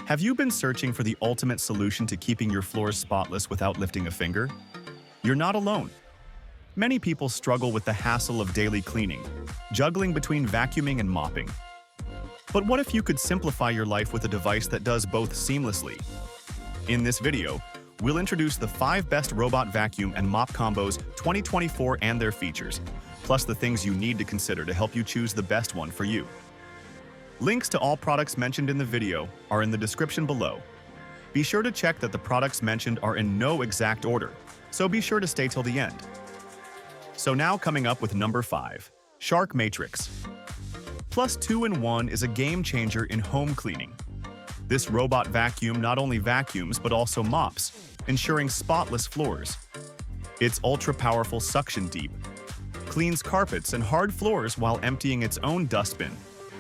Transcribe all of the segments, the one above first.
Have you been searching for the ultimate solution to keeping your floors spotless without lifting a finger? You're not alone. Many people struggle with the hassle of daily cleaning, juggling between vacuuming and mopping. But what if you could simplify your life with a device that does both seamlessly? In this video, we'll introduce the 5 best robot vacuum and mop combos 2024 and their features, plus the things you need to consider to help you choose the best one for you. Links to all products mentioned in the video are in the description below. Be sure to check that the products mentioned are in no exact order, so be sure to stay till the end. So now coming up with number 5, Shark Matrix. Plus 2-in-1 is a game changer in home cleaning. This robot vacuum not only vacuums but also mops, ensuring spotless floors. Its ultra-powerful suction deep cleans carpets and hard floors while emptying its own dustbin,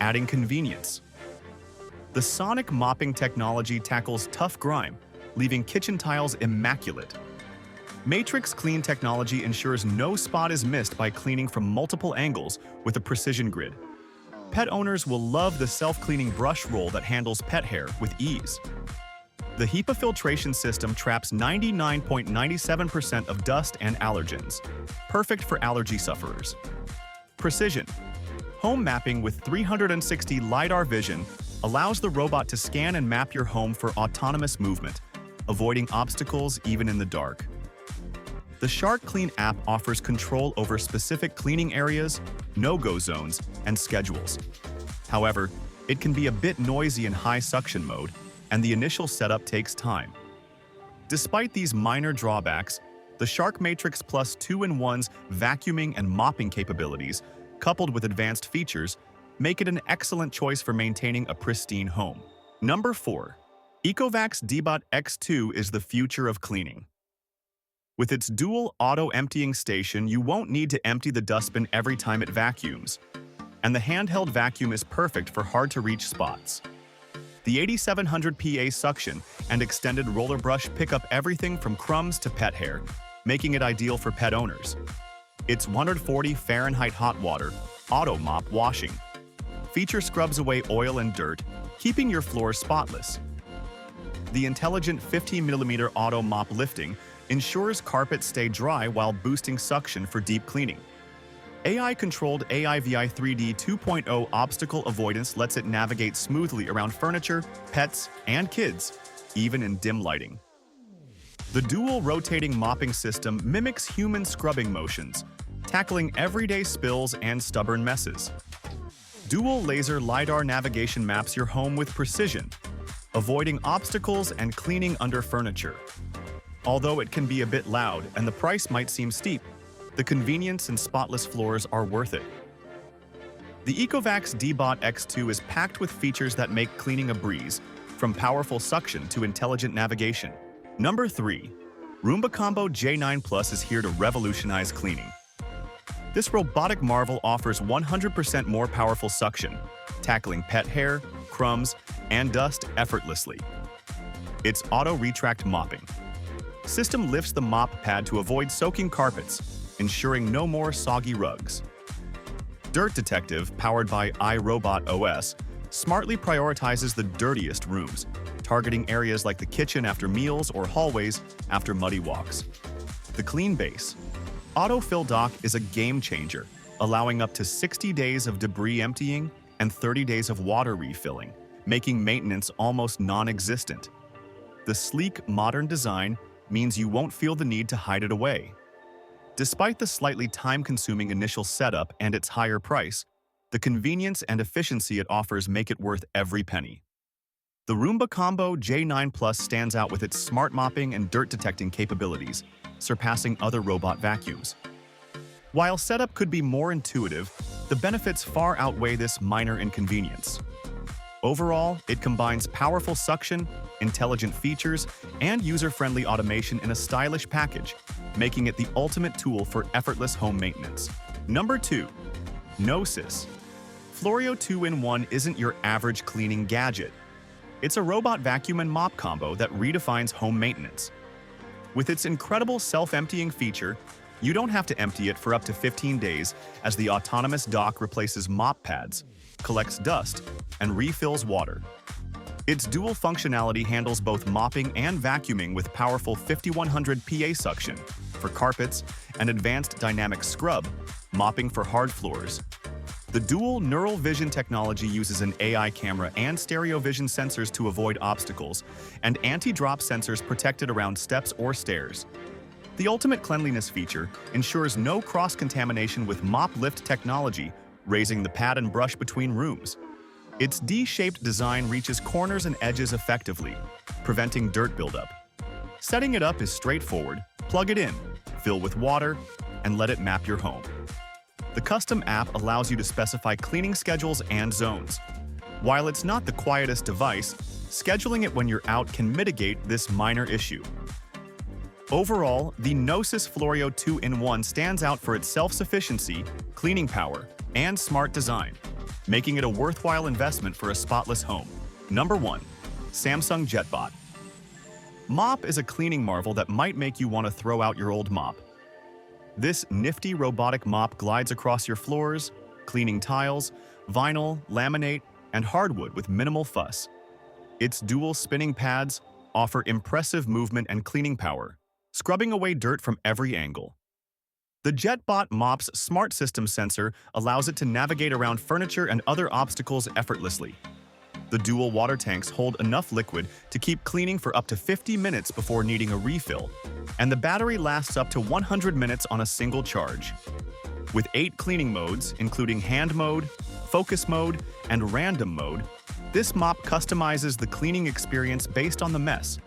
adding convenience. The sonic mopping technology tackles tough grime, leaving kitchen tiles immaculate. Matrix Clean technology ensures no spot is missed by cleaning from multiple angles with a precision grid. Pet owners will love the self-cleaning brush roll that handles pet hair with ease. The HEPA filtration system traps 99.97% of dust and allergens, perfect for allergy sufferers. Precision. Home mapping with 360 LiDAR vision allows the robot to scan and map your home for autonomous movement, avoiding obstacles even in the dark. The Shark Clean app offers control over specific cleaning areas, no-go zones, and schedules. However, it can be a bit noisy in high suction mode, and the initial setup takes time. Despite these minor drawbacks, the Shark Matrix Plus 2-in-1's vacuuming and mopping capabilities, coupled with advanced features, make it an excellent choice for maintaining a pristine home. Number 4. Ecovacs Deebot X2 is the future of cleaning. With its dual auto-emptying station, you won't need to empty the dustbin every time it vacuums. And the handheld vacuum is perfect for hard-to-reach spots. The 8700 PA suction and extended roller brush pick up everything from crumbs to pet hair, making it ideal for pet owners. Its 140 Fahrenheit hot water auto mop washing feature scrubs away oil and dirt, keeping your floor spotless. The intelligent 15mm auto mop lifting ensures carpets stay dry while boosting suction for deep cleaning. AI-controlled AIVI 3D 2.0 obstacle avoidance lets it navigate smoothly around furniture, pets, and kids, even in dim lighting. The dual rotating mopping system mimics human scrubbing motions, tackling everyday spills and stubborn messes. Dual laser LiDAR navigation maps your home with precision, avoiding obstacles and cleaning under furniture. Although it can be a bit loud and the price might seem steep, the convenience and spotless floors are worth it. The Ecovacs Deebot X2 is packed with features that make cleaning a breeze, from powerful suction to intelligent navigation. Number 3. Roomba Combo J9 Plus is here to revolutionize cleaning. This robotic marvel offers 100% more powerful suction, tackling pet hair, crumbs, and dust effortlessly. Its auto-retract mopping system lifts the mop pad to avoid soaking carpets, ensuring no more soggy rugs. Dirt Detective, powered by iRobot OS, smartly prioritizes the dirtiest rooms, targeting areas like the kitchen after meals or hallways after muddy walks. The Clean Base Autofill Dock is a game changer, allowing up to 60 days of debris emptying and 30 days of water refilling, making maintenance almost non-existent. The sleek, modern design means you won't feel the need to hide it away. Despite the slightly time-consuming initial setup and its higher price, the convenience and efficiency it offers make it worth every penny. The Roomba Combo J9 Plus stands out with its smart mopping and dirt detecting capabilities, surpassing other robot vacuums. While setup could be more intuitive, the benefits far outweigh this minor inconvenience. Overall, it combines powerful suction, intelligent features, and user-friendly automation in a stylish package, making it the ultimate tool for effortless home maintenance. Number 2. NOESIS. Florio 2-in-1 isn't your average cleaning gadget. It's a robot vacuum and mop combo that redefines home maintenance. With its incredible self-emptying feature, you don't have to empty it for up to 15 days as the autonomous dock replaces mop pads, collects dust, and refills water. Its dual functionality handles both mopping and vacuuming with powerful 5100 PA suction for carpets and advanced dynamic scrub, mopping for hard floors. The dual neural vision technology uses an AI camera and stereo vision sensors to avoid obstacles, and anti-drop sensors protected around steps or stairs. The ultimate cleanliness feature ensures no cross-contamination with mop lift technology, raising the pad and brush between rooms. Its D-shaped design reaches corners and edges effectively, preventing dirt buildup. Setting it up is straightforward. Plug it in, fill with water, and let it map your home. The custom app allows you to specify cleaning schedules and zones. While it's not the quietest device, scheduling it when you're out can mitigate this minor issue. Overall, the NOESIS Florio 2-in-1 stands out for its self-sufficiency, cleaning power, and smart design, making it a worthwhile investment for a spotless home. Number 1. Samsung Jetbot. Mop is a cleaning marvel that might make you want to throw out your old mop. This nifty robotic mop glides across your floors, cleaning tiles, vinyl, laminate, and hardwood with minimal fuss. Its dual spinning pads offer impressive movement and cleaning power, scrubbing away dirt from every angle. The Jetbot mop's smart system sensor allows it to navigate around furniture and other obstacles effortlessly. The dual water tanks hold enough liquid to keep cleaning for up to 50 minutes before needing a refill, and the battery lasts up to 100 minutes on a single charge. With 8 cleaning modes, including hand mode, focus mode, and random mode, this mop customizes the cleaning experience based on the mess.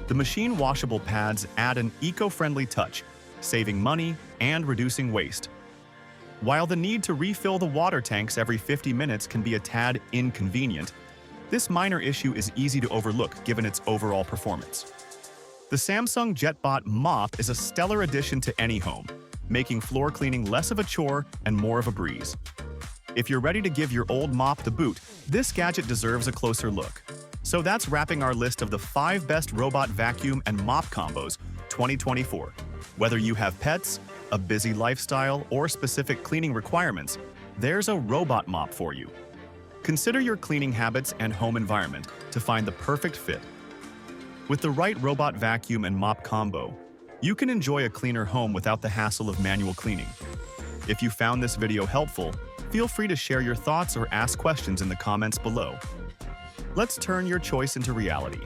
The machine-washable pads add an eco-friendly touch, saving money and reducing waste. While the need to refill the water tanks every 50 minutes can be a tad inconvenient, this minor issue is easy to overlook given its overall performance. The Samsung Jetbot Mop is a stellar addition to any home, making floor cleaning less of a chore and more of a breeze. If you're ready to give your old mop the boot, this gadget deserves a closer look. So that's wrapping our list of the 5 best robot vacuum and mop combos 2024. Whether you have pets, a busy lifestyle, or specific cleaning requirements, there's a robot mop for you. Consider your cleaning habits and home environment to find the perfect fit. With the right robot vacuum and mop combo, you can enjoy a cleaner home without the hassle of manual cleaning. If you found this video helpful, feel free to share your thoughts or ask questions in the comments below. Let's turn your choice into reality.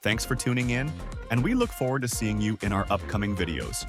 Thanks for tuning in, and we look forward to seeing you in our upcoming videos.